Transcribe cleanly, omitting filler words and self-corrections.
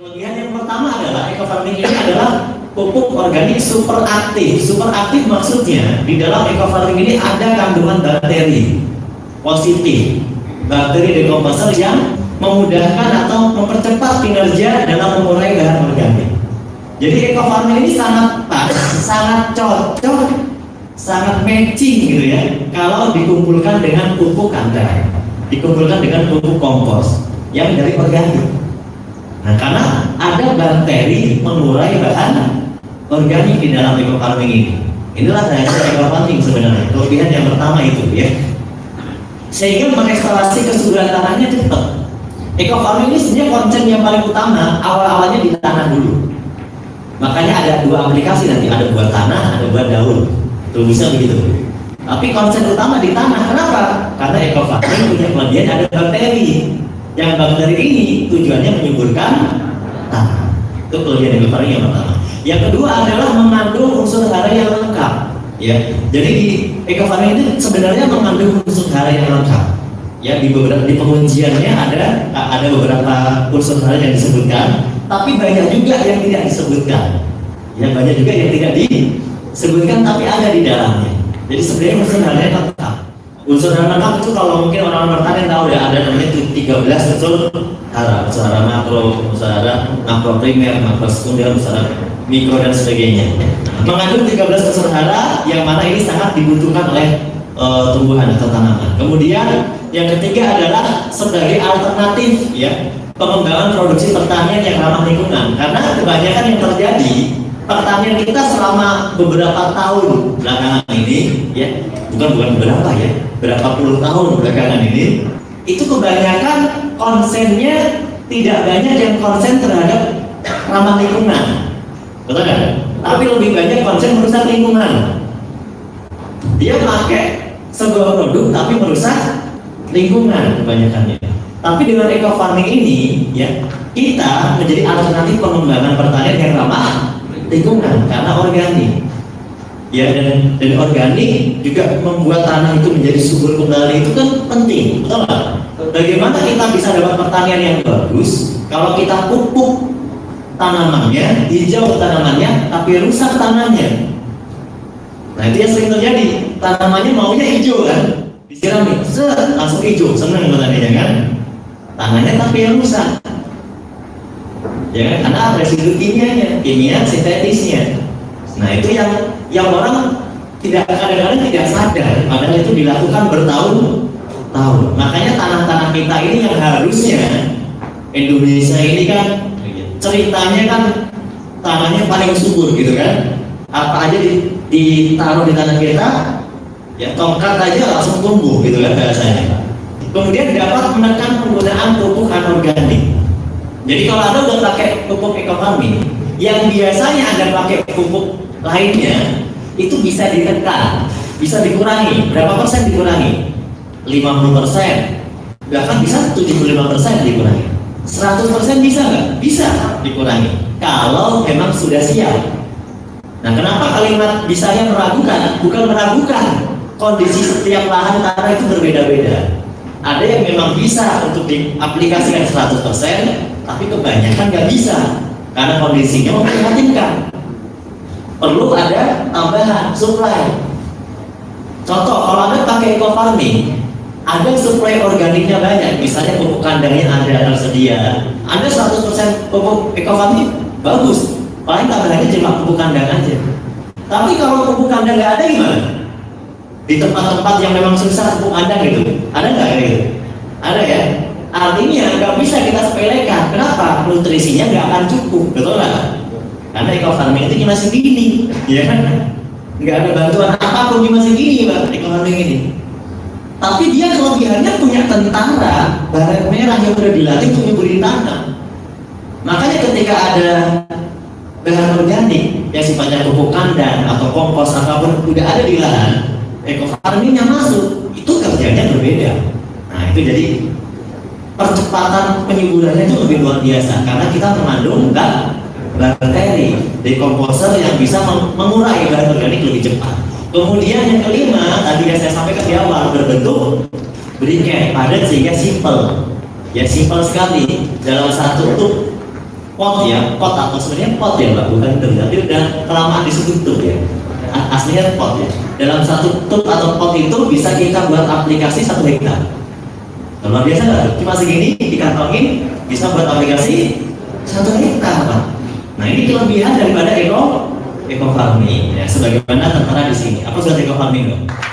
Kelebihan yang pertama adalah eco farming ini adalah pupuk organik super aktif. Super aktif maksudnya di dalam eco farming ini ada kandungan bakteri positif, bakteri dekomposer yang memudahkan atau mempercepat kinerja dalam mengurai bahan organik. Jadi eco farming ini sangat pas, sangat cocok, sangat matching gitu ya. Kalau dikumpulkan dengan pupuk kandang, dikumpulkan dengan pupuk kompos yang dari organik. Nah, karena ada bakteri mengurai bahan organik di dalam eco farming ini. Inilah rahasia eco farming sebenarnya. Kelebihan yang pertama itu ya. Sehingga mengeksplorasi kesuburan tanahnya cepat. Eco farming ini sebenarnya konsep yang paling utama awal-awalnya di tanah dulu. Makanya ada dua aplikasi nanti, ada buat tanah, ada buat daun. Tuh bisa begitu. Tapi konsep utama di tanah. Kenapa? Karena eco farming punya kelebihan ada bakteri. Yang bakteri ini tujuannya menyuburkan tanah. Itu kelebihan eco farming yang pertama. Yang kedua adalah mengandung unsur hara yang lengkap. Ya, jadi di eco farming itu sebenarnya mengandung unsur hara yang lengkap. Ya, di pengujiannya ada beberapa unsur hara yang disebutkan, tapi banyak juga yang tidak disebutkan. Ya, banyak juga yang tidak disebutkan tapi ada di dalamnya. Jadi sebenarnya unsur hara yang lengkap. Unsur hara lengkap itu kalau mungkin orang-orang bertanian tahu ya, ada namanya 13 unsur hara makro, unsur hara makro primer, makro sekunder, unsur hara mikro dan sebagainya. Mengandung 13 unsur hara yang mana ini sangat dibutuhkan oleh tumbuhan atau tanaman. Kemudian yang ketiga adalah sebagai alternatif ya pengembangan produksi pertanian yang ramah lingkungan. Karena kebanyakan yang terjadi pertanian kita selama beberapa tahun belakangan ini ya, bukan berapa ya, berapa puluh tahun belakangan ini itu kebanyakan konsennya tidak banyak yang konsen terhadap ramah lingkungan, betul kan? Tapi lebih banyak konsen merusak lingkungan. Dia pakai sebuah produk tapi merusak lingkungan kebanyakannya. Tapi dengan eco farming ini ya kita menjadi alternatif pengembangan pertanian yang ramah lingkungan karena organik. Ya, dan organik juga membuat tanah itu menjadi subur kembali, itu kan penting, betul nggak? Bagaimana kita bisa dapat pertanian yang bagus kalau kita pupuk tanamannya, hijau tanamannya, tapi rusak tanahnya. Nah itu yang sering terjadi, tanamannya maunya hijau kan, disirami, langsung hijau, senang petaninya kan, tanahnya tapi yang rusak. Ya kan, karena residu kimia sintetisnya. Nah itu yang orang kadang-kadang tidak sadar, padahal itu dilakukan bertahun-tahun. Makanya tanah-tanah kita ini yang harusnya Indonesia ini kan ceritanya kan tanahnya paling subur gitu kan. Apa aja ditaruh di tanah kita, ya tongkat aja langsung tumbuh gitu kan bahasanya. Kemudian dapat menekan penggunaan pupuk anorganik. Jadi kalau Anda udah pakai pupuk eco farming, yang biasanya Anda pakai pupuk lainnya itu bisa ditekan, bisa dikurangi. Berapa persen dikurangi? 50%, bahkan bisa 75% dikurangi. 100% bisa nggak? Bisa dikurangi kalau memang sudah siap. Nah, kenapa kalimat bisanya meragukan? Bukan meragukan, kondisi setiap lahan tanah itu berbeda-beda. Ada yang memang bisa untuk diaplikasikan 100%, tapi kebanyakan nggak bisa karena kondisinya memprihatinkan. Perlu ada tambahan supply. Contoh, kalau Anda pakai eco farming, ada supply organiknya banyak, misalnya pupuk kandangnya ada tersedia. Anda 100% pupuk eco farming bagus, paling tambahannya cuma pupuk kandang aja. Tapi kalau pupuk kandang nggak ada gimana? Di tempat-tempat yang memang susah pupuk kandang gitu, ada nggak gitu? Ada ya. Artinya nggak bisa kita sepelekan. Kenapa? Nutrisinya nggak akan cukup, betul nggak? Karena eco farming itu cuma segini, ya kan? Nggak ada bantuan apapun, cuma segini Pak eco farming ini. Tapi dia kelebihannya punya tentara baret merah yang sudah dilatih untuk nyuburin tanah. Makanya ketika ada bahan organik yang sifatnya pupuk kandang atau kompos apapun udah ada di lahan, eco farmingnya masuk, itu kerjanya berbeda. Nah itu jadi percepatan penyuburannya itu lebih luar biasa karena kita mengandung bakteri dekomposer yang bisa mengurai bahan organik lebih cepat. Kemudian yang kelima, tadi yang saya sampaikan di awal, berbentuk briket padat sehingga simple. Ya simple sekali. Dalam satu tub pot ya, pot atau sebenarnya pot ya Mbak, bukan tub, tapi udah kelamaan disebut tub ya. Aslinya pot ya. Dalam satu tub atau pot itu bisa kita buat aplikasi 1 hektar. Luar biasa nggak? Cuma segini dikantongin bisa buat aplikasi 1 hektar Pak. Nah ini kelebihan daripada eco farming ya, sebagaimana tertera di sini. Apa sudah eco farming Mbak?